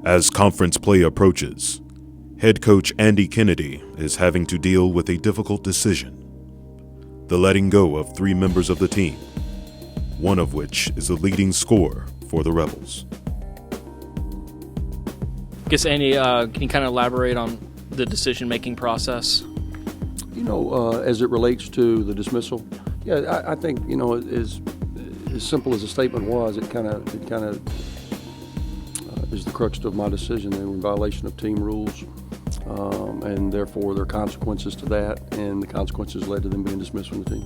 As conference play approaches, head coach Andy Kennedy is having to deal with a difficult decision: the letting go of 3 members of the team, one of which is the leading scorer for the Rebels. I guess, Andy, can you kind of elaborate on the decision-making process? As it relates to the dismissal, I think, as simple as the statement was, it kind of is the crux of my decision. They were in violation of team rules, and therefore there are consequences to that, and the consequences led to them being dismissed from the team.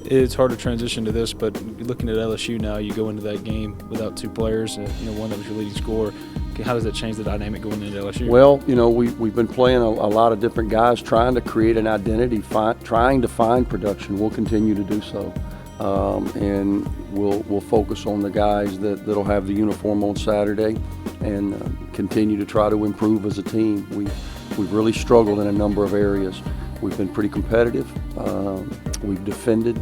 It's hard to transition to this, but looking at LSU now, you go into that game without 2 players, one that was your leading scorer. How does that change the dynamic going into LSU? Well, we've been playing a lot of different guys, trying to create an identity, trying to find production. We'll continue to do so, and we'll focus on the guys that'll have the uniform on Saturday, and continue to try to improve as a team. We've really struggled in a number of areas. We've been pretty competitive. We've defended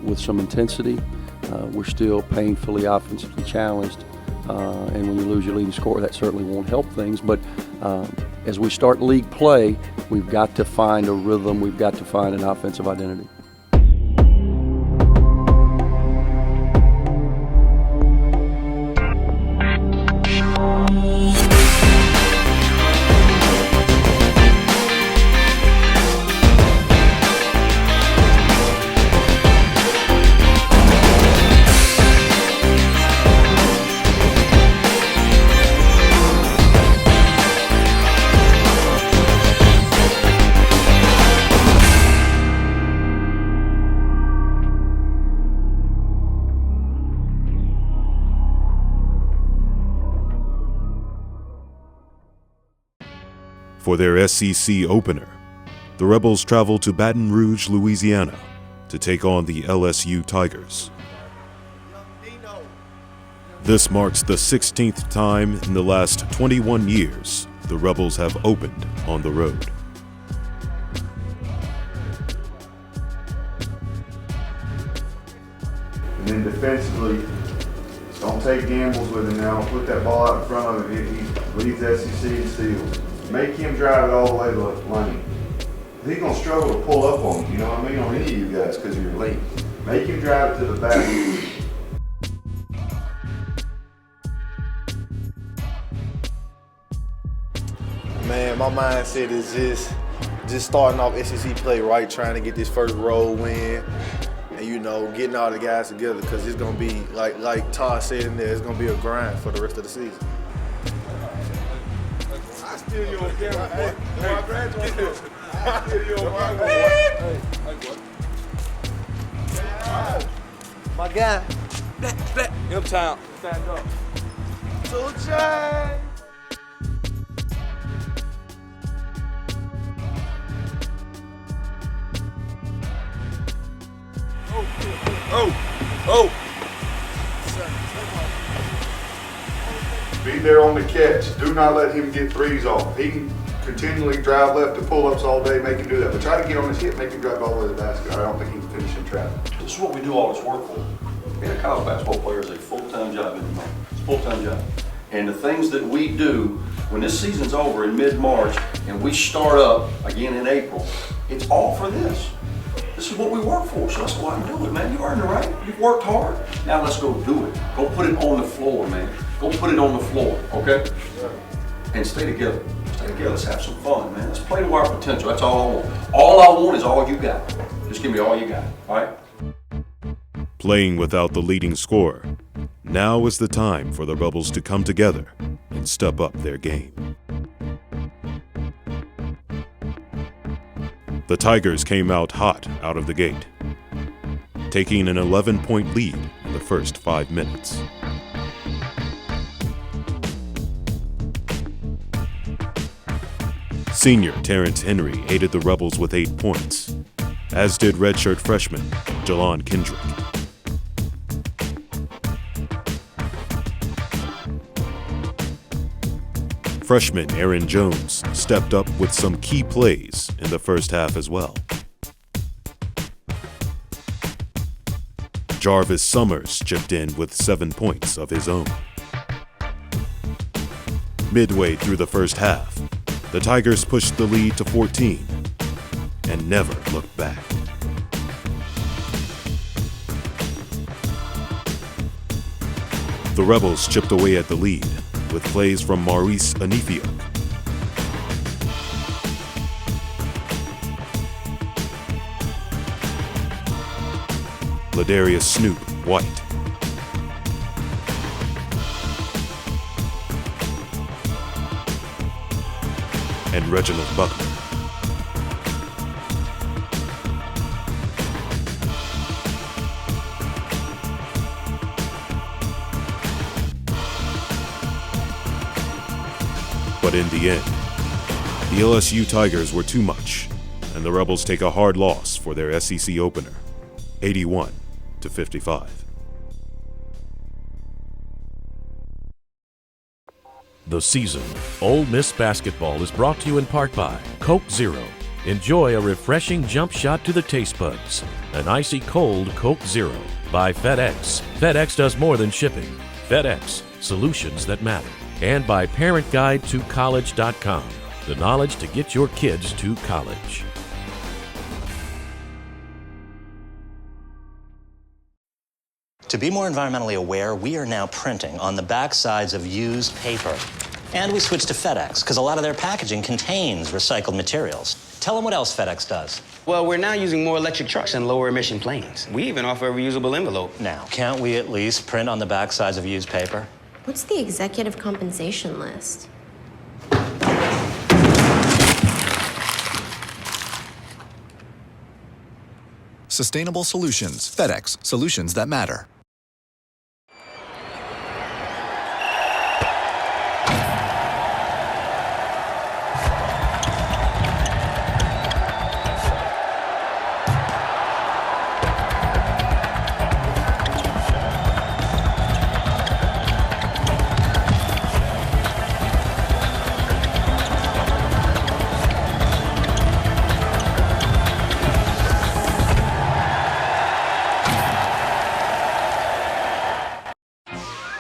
with some intensity. We're still painfully offensively challenged. And when you lose your leading scorer, that certainly won't help things. But as we start league play, we've got to find a rhythm. We've got to find an offensive identity. For their SEC opener, the Rebels travel to Baton Rouge, Louisiana, to take on the LSU Tigers. This marks the 16th time in the last 21 years the Rebels have opened on the road. And then defensively, don't take gambles with him now. Put that ball out in front of him. He leads SEC in steals. Make him drive it all the way to the lane. He's going to struggle to pull up on you, on any of you guys because of your length. Make him drive it to the back. Man, my mindset is just starting off SEC play right, trying to get this first road win, and getting all the guys together because it's going to be, like Todd said in there, it's going to be a grind for the rest of the season. Still you on camera, boy. Hey, I graduated. Still you on camera. My guy. Uptown. Stand up. 2 Chainz. Oh. Be there on the catch. Do not let him get threes off. He can continually drive left to pull-ups all day, make him do that. But try to get on his hip, make him drive all the way to the basket. I don't think he can finish in traffic. This is what we do all this work for. Being a college basketball player is a full-time job anymore. It's a full-time job. And the things that we do, when this season's over in mid-March and we start up again in April, it's all for this. This is what we work for, so let's go out and do it, man. You earned it, right? You've worked hard. Now let's go do it. Go put it on the floor, man. Go put it on the floor, okay? And stay together. Stay together. Let's have some fun, man. Let's play to our potential. That's all I want. All I want is all you got. Just give me all you got, all right? Playing without the leading scorer, now is the time for the Rebels to come together and step up their game. The Tigers came out hot out of the gate, taking an 11-point lead in the first 5 minutes. Senior Terrence Henry aided the Rebels with 8 points, as did redshirt freshman Jalon Kendrick. Freshman Aaron Jones stepped up with some key plays in the first half as well. Jarvis Summers chipped in with 7 points of his own. Midway through the first half, the Tigers pushed the lead to 14 and never looked back. The Rebels chipped away at the lead with plays from Maurice Anifio. Ladarius Snoop White. And Reginald Buckner. But in the end, the LSU Tigers were too much, and the Rebels take a hard loss for their SEC opener, 81-55. The season, Ole Miss basketball is brought to you in part by Coke Zero. Enjoy a refreshing jump shot to the taste buds. An icy cold Coke Zero. By FedEx. FedEx does more than shipping. FedEx, solutions that matter. And by ParentGuideToCollege.com. The knowledge to get your kids to college. To be more environmentally aware, we are now printing on the back sides of used paper. And we switched to FedEx, because a lot of their packaging contains recycled materials. Tell them what else FedEx does. Well, we're now using more electric trucks and lower emission planes. We even offer a reusable envelope. Now, can't we at least print on the back sides of used paper? What's the executive compensation list? Sustainable solutions. FedEx. Solutions that matter.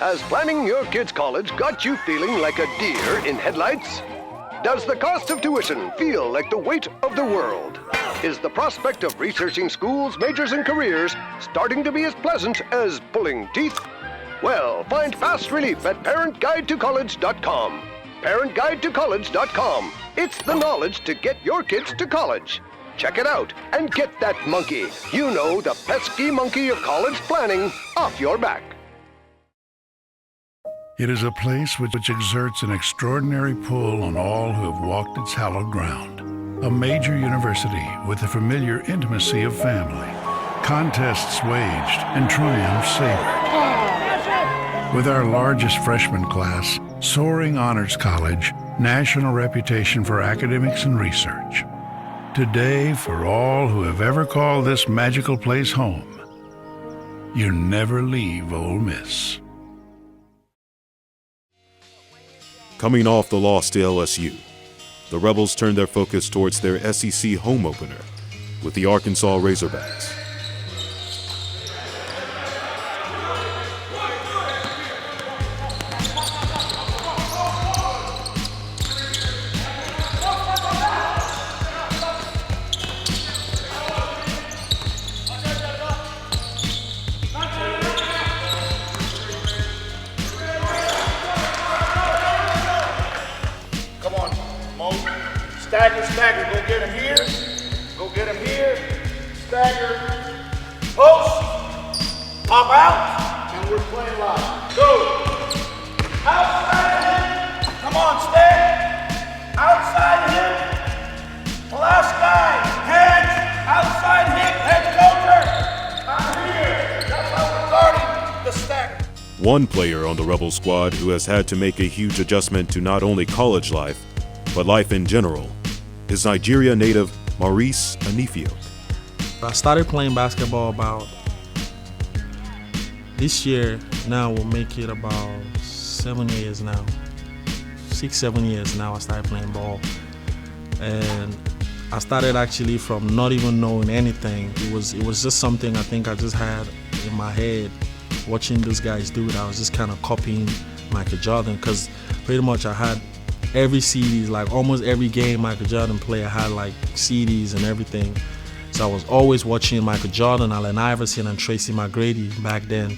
Has planning your kid's college got you feeling like a deer in headlights? Does the cost of tuition feel like the weight of the world? Is the prospect of researching schools, majors, and careers starting to be as pleasant as pulling teeth? Well, find fast relief at ParentGuideToCollege.com. ParentGuideToCollege.com. It's the knowledge to get your kids to college. Check it out and get that monkey, you know, the pesky monkey of college planning, off your back. It is a place which exerts an extraordinary pull on all who have walked its hallowed ground. A major university with the familiar intimacy of family. Contests waged and triumphs savored. With our largest freshman class, soaring honors college, national reputation for academics and research. Today, for all who have ever called this magical place home, you never leave Ole Miss. Coming off the loss to LSU, the Rebels turned their focus towards their SEC home opener with the Arkansas Razorbacks. Stagger, go get him here, go get him here, stagger, post, pop out, and we're playing live. Go, outside of him, come on, stay, outside of him, last guy, hands, outside hip, head shoulder, I'm here, that's how we're guarding the stagger. One player on the Rebel squad who has had to make a huge adjustment to not only college life, but life in general, is Nigeria native Maurice Anifio. I started playing basketball about this year. Now will make it about 7 years now. 6-7 years now I started playing ball. And I started actually from not even knowing anything. It was just something I think I just had in my head. Watching those guys do it, I was just kind of copying Michael Jordan, because pretty much I had every CDs, like almost every game Michael Jordan played, I had like CDs and everything. So I was always watching Michael Jordan, Allen Iverson, and Tracy McGrady back then.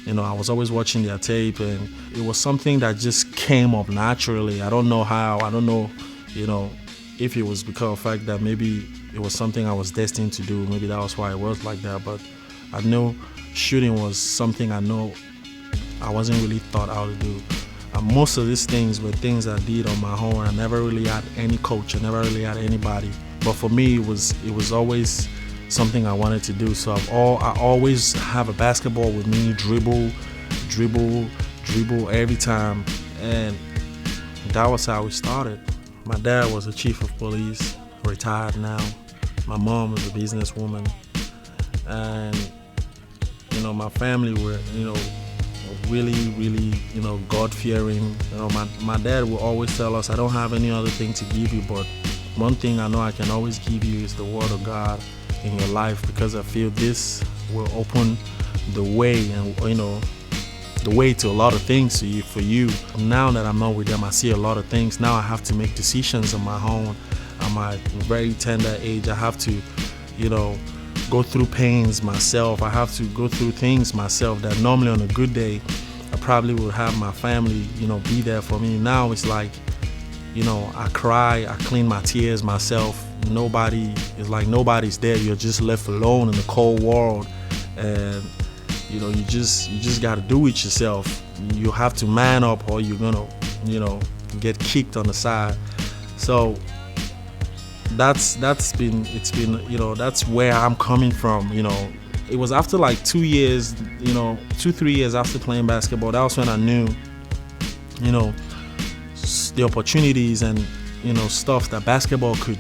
You know, I was always watching their tape, and it was something that just came up naturally. I don't know how, I don't know, you know, if it was because of the fact that maybe it was something I was destined to do. Maybe that was why it was like that. But I know shooting was something I know I wasn't really taught how to do. And most of these things were things I did on my own. I never really had any coach. I never really had anybody. But for me, it was always something I wanted to do. So I always have a basketball with me, dribble every time. And that was how we started. My dad was a chief of police, retired now. My mom was a businesswoman. And, you know, my family were, you know, really, you know, God-fearing. You know, my dad will always tell us, I don't have any other thing to give you, but one thing I know I can always give you is the word of God in your life, because I feel this will open the way, and you know, the way to a lot of things for you. Now that I'm not with them, I see a lot of things. Now I have to make decisions on my own. At my very tender age, I have to, you know, go through pains myself. I have to go through things myself that normally on a good day, I probably would have my family, you know, be there for me. Now it's like, you know, I cry, I clean my tears myself. It's like nobody's there. You're just left alone in the cold world, and you know, you just got to do it yourself. You have to man up, or you're gonna, you know, get kicked on the side. So it's been, you know, that's where I'm coming from. You know, it was after like 2 years, you know, 2-3 years after playing basketball, that was when I knew, you know, the opportunities and, you know, stuff that basketball could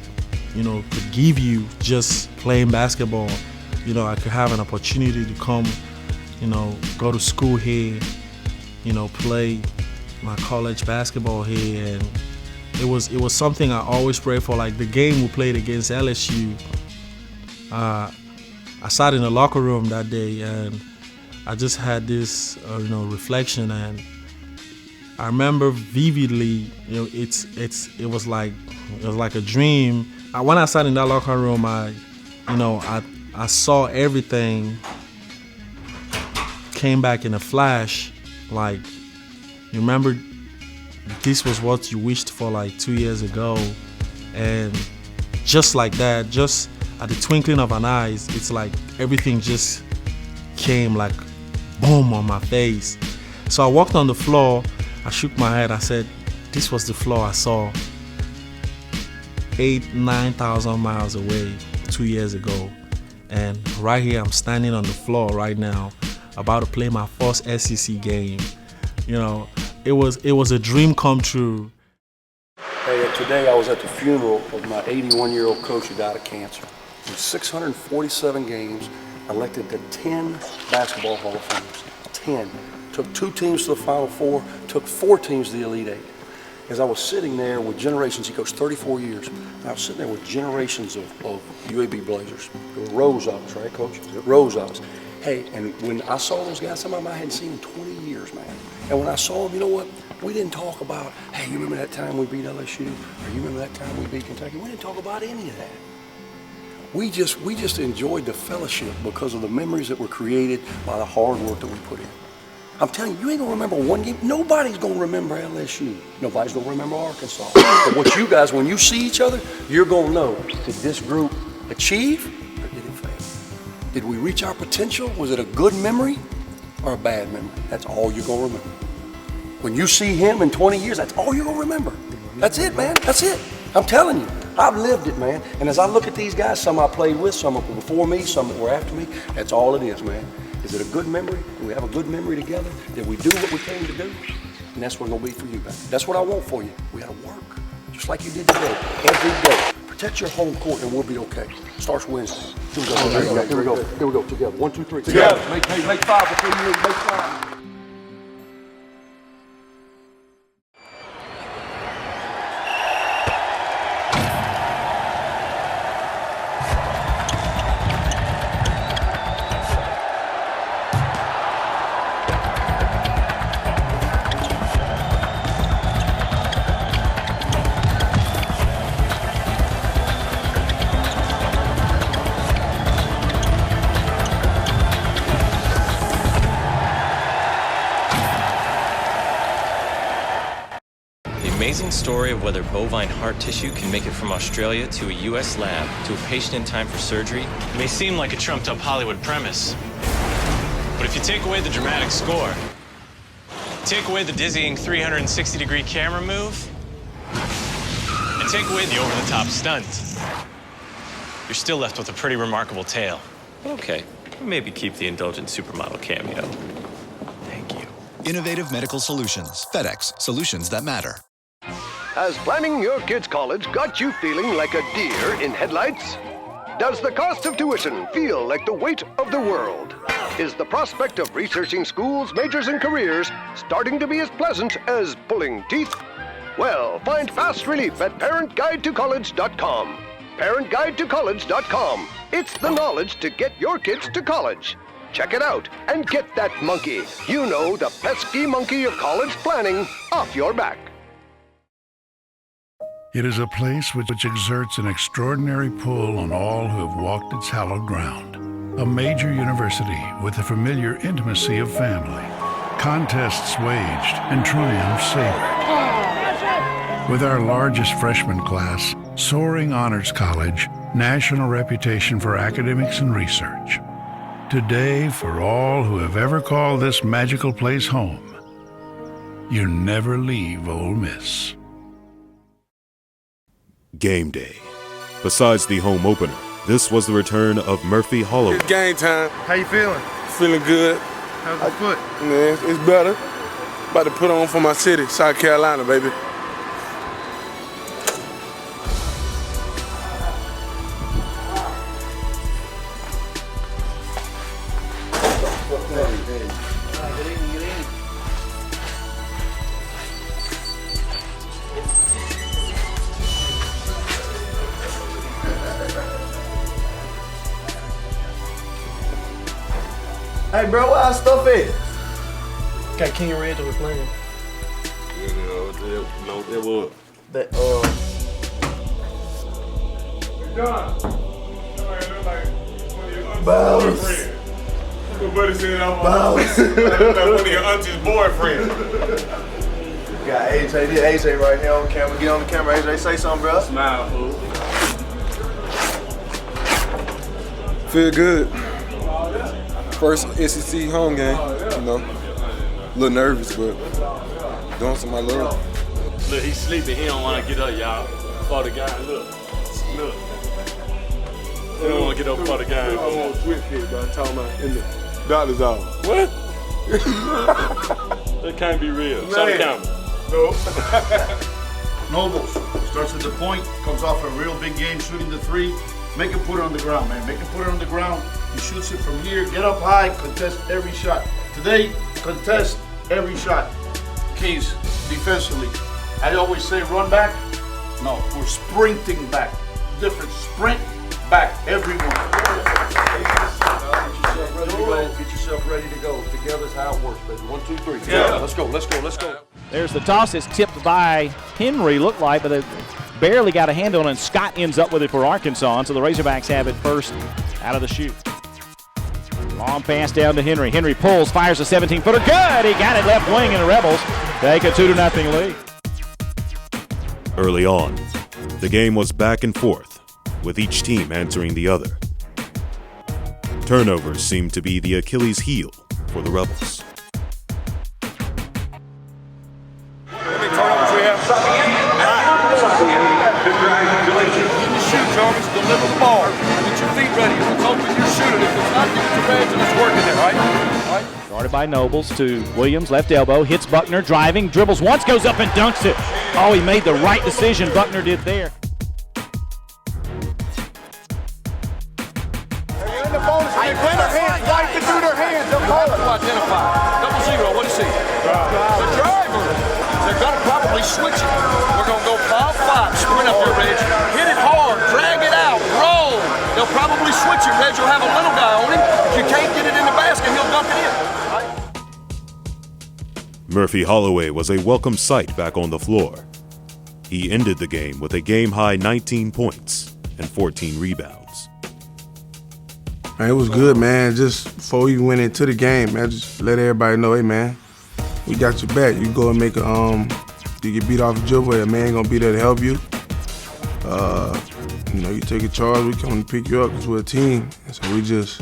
give you just playing basketball. You know, I could have an opportunity to come, you know, go to school here, you know, play my college basketball here, and it was something I always prayed for. Like the game we played against LSU, I sat in the locker room that day, and I just had this, you know, reflection, and I remember vividly, you know, it was like a dream. When I sat in that locker room, I saw everything came back in a flash. Like, you remember, this was what you wished for like 2 years ago, and just like that, just at the twinkling of an eye, it's like everything just came like boom on my face. So I walked on the floor, I shook my head, I said, this was the floor I saw 8,000-9,000 miles away 2 years ago. And right here, I'm standing on the floor right now, about to play my first SEC game. You know, it was a dream come true. Hey, today I was at the funeral of my 81-year-old coach who died of cancer. In 647 games, elected to 10 basketball Hall of Famers. 10. Took 2 teams to the Final Four, took 4 teams to the Elite Eight. As I was sitting there with generations, he coached 34 years, and I was sitting there with generations of UAB Blazers. There were rows of us, right, Coach? Rows of us. Hey, and when I saw those guys, some of them I hadn't seen in 20 years, man. And when I saw them, you know what? We didn't talk about, hey, you remember that time we beat LSU? Or you remember that time we beat Kentucky? We didn't talk about any of that. We just enjoyed the fellowship because of the memories that were created by the hard work that we put in. I'm telling you, you ain't gonna remember one game. Nobody's gonna remember LSU. Nobody's gonna remember Arkansas. But what you guys, when you see each other, you're gonna know, did this group achieve or did it fail? Did we reach our potential? Was it a good memory or a bad memory? That's all you're gonna remember. When you see him in 20 years, that's all you're gonna remember. That's it, man, that's it. I'm telling you, I've lived it, man. And as I look at these guys, some I played with, some were before me, some were after me, that's all it is, man. Is it a good memory? Do we have a good memory together? Did we do what we came to do? And that's what it'll be for you, man. That's what I want for you. We gotta work, just like you did today, every day. Protect your home court and we'll be okay. Starts Wednesday. Here we go, together. 1, 2, 3. Together. Make 5 before you leave, make 5. amazing story of whether bovine heart tissue can make it from Australia to a U.S. lab to a patient in time for surgery. It may seem like a trumped-up Hollywood premise, but if you take away the dramatic score, take away the dizzying 360-degree camera move, and take away the over-the-top stunt, you're still left with a pretty remarkable tale. Okay, maybe keep the indulgent supermodel cameo. Thank you. Innovative medical solutions. FedEx. Solutions that matter. Has planning your kid's college got you feeling like a deer in headlights? Does the cost of tuition feel like the weight of the world? Is the prospect of researching schools, majors, and careers starting to be as pleasant as pulling teeth? Well, find fast relief at ParentGuideToCollege.com. ParentGuideToCollege.com. It's the knowledge to get your kids to college. Check it out and get that monkey, you know, the pesky monkey of college planning, off your back. It is a place which exerts an extraordinary pull on all who have walked its hallowed ground. A major university with the familiar intimacy of family. Contests waged and triumphs savored. With our largest freshman class, soaring honors college, national reputation for academics and research. Today, for all who have ever called this magical place home, you never leave Ole Miss. Game day. Besides the home opener, this was the return of Murphy Holloway. It's game time. How you feeling? Feeling good. How's the foot? Man, it's better. About to put on for my city, South Carolina, baby. Hey, bro, where our stuff at? Got King and Red that we're playing. No, that was. That, Bounce. My buddy said I'm like one of your auntie's boyfriend. Got AJ right here on camera. Get on the camera, AJ. Say something, bro. Smile, fool. Feel good. First SEC home game, you know. A little nervous, but doing some of my love. Look, he's sleeping. He don't want to get up, y'all. For the guy, look. He don't want to get up for the guy. I'm on Twitch here, but I'm talking about in the doctor's office. What? That can't be real. Show the camera. No. Nobles starts at the point, comes off a real big game, shooting the three. Make him put it on the ground, man. Make him put it on the ground. He shoots it from here. Get up high, contest every shot. Today, contest every shot. Keys, defensively. I always say run back. No, we're sprinting back. Different sprint back, everyone. Get yourself ready to go. Together's how it works, baby. 1, 2, 3. Yeah. Let's go, let's go, let's go. There's the toss. It's tipped by Henry, looked like, but it barely got a handle on it, and Scott ends up with it for Arkansas, and so the Razorbacks have it first out of the chute. Long pass down to Henry. Henry pulls, fires a 17-footer. Good! He got it left wing, and the Rebels take a 2-0 lead. Early on, the game was back and forth, with each team answering the other. Turnovers seemed to be the Achilles heel for the Rebels. Jarvis, deliver the ball. Get your feet ready. If it's open, you're shooting. If it's not, get your edge and it's working there, right? Started by Nobles to Williams, left elbow, hits Buckner, driving, dribbles once, goes up and dunks it. Oh, he made the right decision, Buckner did there. In the bonus, they play their hands, wipe it through their hands. They'll call it. Identify. 0, what do you see? The driver. They're going to probably switch it. We're going to go pile 5, sprint up your edge, hit it hard, drag it out, roll. They'll probably switch it, Reg. You'll have a little guy on him. If you can't get it in the basket, he'll dunk it in. Murphy Holloway was a welcome sight back on the floor. He ended the game with a game-high 19 points and 14 rebounds. Man, it was good, man. Just before we went into the game, man, just let everybody know, hey, man, we got your back. You go and make a you get beat off a dribble, a man gonna be there to help you. You know, you take a charge, we come to pick you up because we're a team. And so we just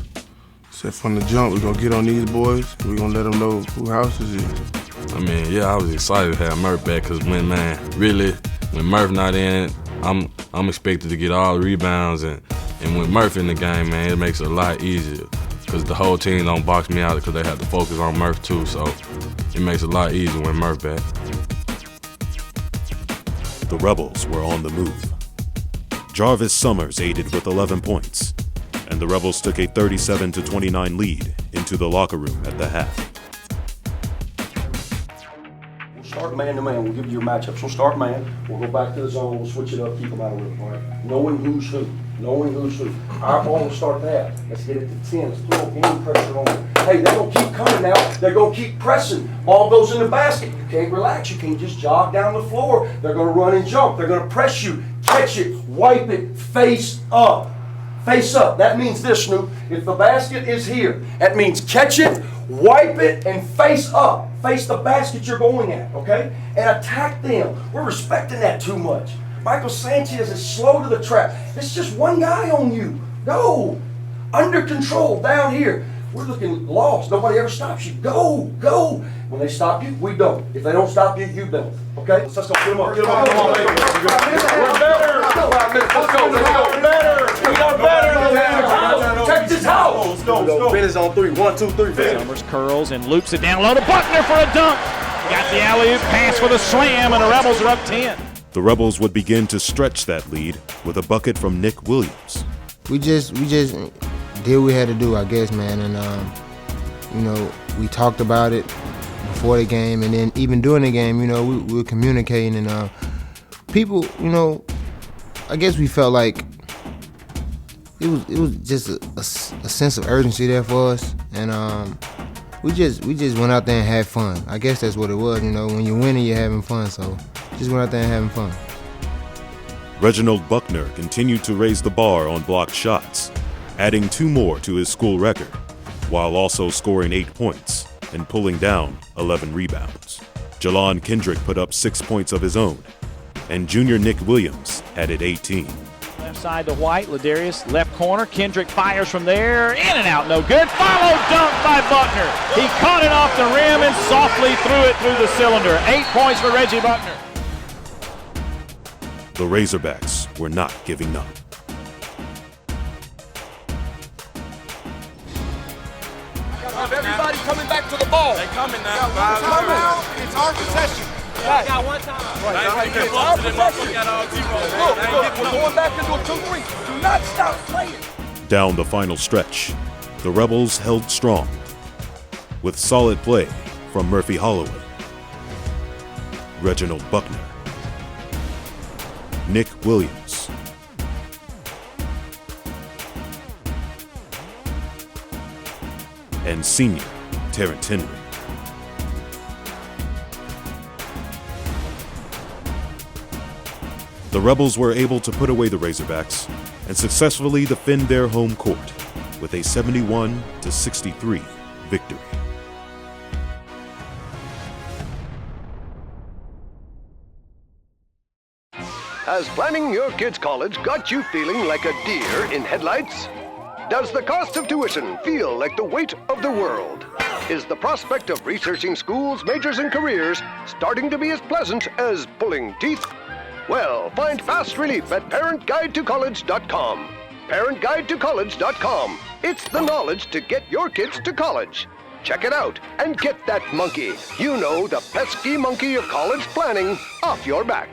said from the jump, we're gonna get on these boys, and we're gonna let them know who houses is. I mean, yeah, I was excited to have Murph back because when Murph not in, I'm expected to get all the rebounds, and with Murph in the game, man, it makes it a lot easier because the whole team don't box me out because they have to focus on Murph too, so it makes it a lot easier when Murph back. The Rebels were on the move. Jarvis Summers aided with 11 points, and the Rebels took a 37-29 lead into the locker room at the half. We'll start man-to-man. We'll give you your matchups. We'll start man. We'll go back to the zone. We'll switch it up, keep them out of rhythm, all right? Knowing who's who. Our ball will start that. Let's get it to 10. Let's put a little game pressure on them. Hey, they're going to keep coming now. They're going to keep pressing. Ball goes in the basket. You can't relax. You can't just jog down the floor. They're going to run and jump. They're going to press you. Catch it. Wipe it. Face up. Face up. That means this, Snoop. If the basket is here, that means catch it, wipe it, and face up. Face the basket you're going at, okay? And attack them. We're respecting that too much. Michael Sanchez is slow to the trap. It's just one guy on you. Go. Under control down here. We're looking lost. Nobody ever stops you. Go. When they stop you, we don't. If they don't stop you, you don't. Okay? Let's go. Get them up. Come on, baby. We're better. Let's go. We are better. Check this out. Let's go. Finish on 3. 1, 2, 3. Summers curls and loops it down low to Buckner for a dunk. Got the alley-oop pass for the slam, and the Rebels are up 10. The Rebels would begin to stretch that lead with a bucket from Nick Williams. We just did what we had to do, I guess, man. And you know, we talked about it before the game, and then even during the game, you know, we were communicating, and people, you know, I guess we felt like it was just a sense of urgency there for us, and we just went out there and had fun. I guess that's what it was, you know. When you're winning, you're having fun, so just went out there and having fun. Reginald Buckner continued to raise the bar on blocked shots, adding 2 more to his school record, while also scoring 8 points and pulling down 11 rebounds. Jalon Kendrick put up 6 points of his own, and junior Nick Williams added 18. Left side to White, Ladarius, left corner, Kendrick fires from there, in and out, no good. Follow dunk by Buckner. He caught it off the rim and softly threw it through the cylinder. 8 points for Reggie Buckner. The Razorbacks were not giving up. Everybody coming back to the ball. They coming now. It's our possession. Got one time. It's our possession. Look, we're going back into a 2-3. Do not stop playing. Down the final stretch, the Rebels held strong with solid play from Murphy Holloway, Reginald Buckner, Nick Williams, and senior Terrence Henry. The Rebels were able to put away the Razorbacks and successfully defend their home court with a 71-63 victory. Has planning your kid's college got you feeling like a deer in headlights? Does the cost of tuition feel like the weight of the world? Is the prospect of researching schools, majors, and careers starting to be as pleasant as pulling teeth? Well, find fast relief at ParentGuideToCollege.com. ParentGuideToCollege.com. It's the knowledge to get your kids to college. Check it out and get that monkey, you know, the pesky monkey of college planning, off your back.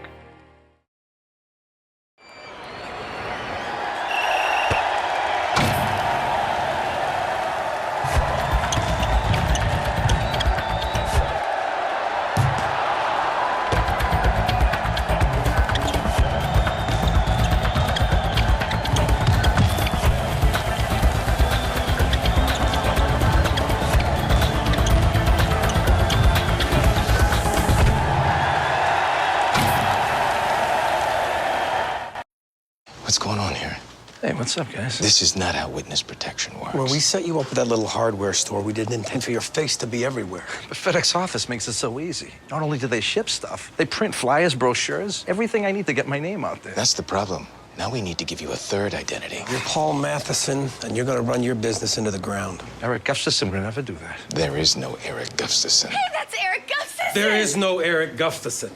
What's going on here? Hey, what's up, guys? This is not how witness protection works. When we set you up with that little hardware store, we didn't intend for your face to be everywhere. But FedEx Office makes it so easy. Not only do they ship stuff, they print flyers, brochures, everything I need to get my name out there. That's the problem. Now we need to give you a third identity. You're Paul Matheson, and you're gonna run your business into the ground. Eric Gustafson would never do that. There is no Eric Gustafson. Hey, that's Eric Gustafson! There is no Eric Gustafson.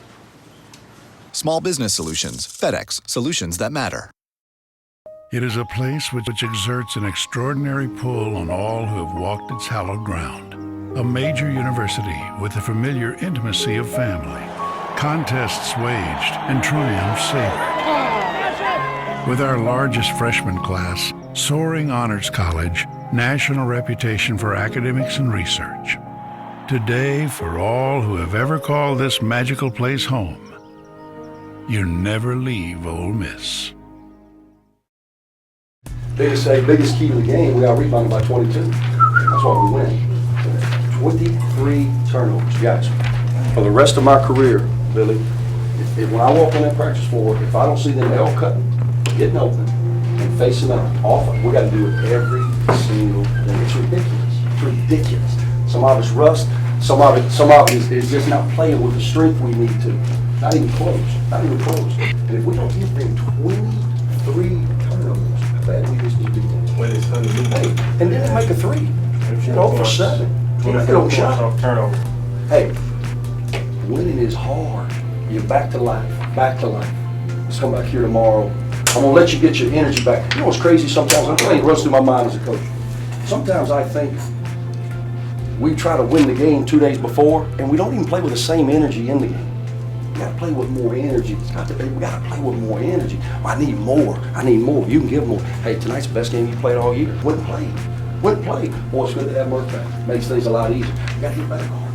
Small Business Solutions. FedEx. Solutions that matter. It is a place which exerts an extraordinary pull on all who have walked its hallowed ground. A major university with the familiar intimacy of family. Contests waged and triumphs savored. With our largest freshman class, soaring honors college, national reputation for academics and research. Today, for all who have ever called this magical place home, you never leave Ole Miss. Biggest key to the game, we got rebounded by 22. That's why we win. 23 turnovers, guys. For the rest of my career, Billy, if when I walk on that practice floor, if I don't see them L cutting, getting open, and facing up off, we got to do it every single day. It's ridiculous. It's ridiculous. Some of it's rust. Some of it is just not playing with the strength we need to. Not even close. Not even close. And if we don't give them 23 turnovers, we just need to do that. Hey, and then they make a three. You know, for 7. Turnover. Hey, winning is hard. You're back to life. Back to life. Let's come back here tomorrow. I'm gonna let you get your energy back. You know what's crazy sometimes? I'm telling you, it runs through my mind as a coach. Sometimes I think we try to win the game 2 days before, and we don't even play with the same energy in the game. We gotta play with more energy. We gotta play with more energy. I need more. You can give more. Hey, tonight's the best game you played all year. Wouldn't play. Boy, it's good to have Murph back. Makes things a lot easier. You gotta get back on.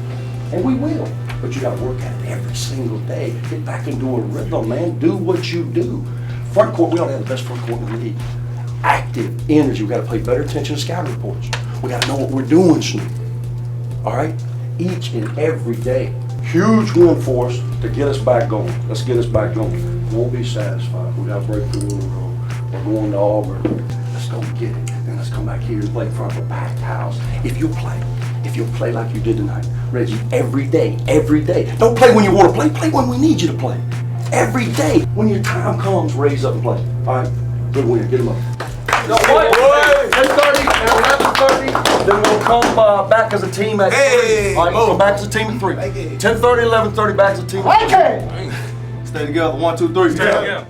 And we will. But you gotta work at it every single day. Get back into a rhythm, man. Do what you do. Front court, we ought to have the best front court in the league. Active energy. We gotta pay better attention to scouting reports. We gotta know what we're doing, Snoop. All right? Each and every day. Huge win for us to get us back going. Let's get us back going. Won't be satisfied. We got to break through the road. We're going to Auburn. Let's go get it. And let's come back here and play in front of a packed house. If you'll play like you did tonight, Reggie, every day. Don't play when you want to play. Play when we need you to play. Every day. When your time comes, raise up and play. All right? Good win. Get them up. No, what? 10:30 and 11:30. Then we'll come back as a team at 3. All right, we'll come back as a team at 3. 10:30, 11:30, back as a team at 3. Stay together. 1, 2, 3. Stay together.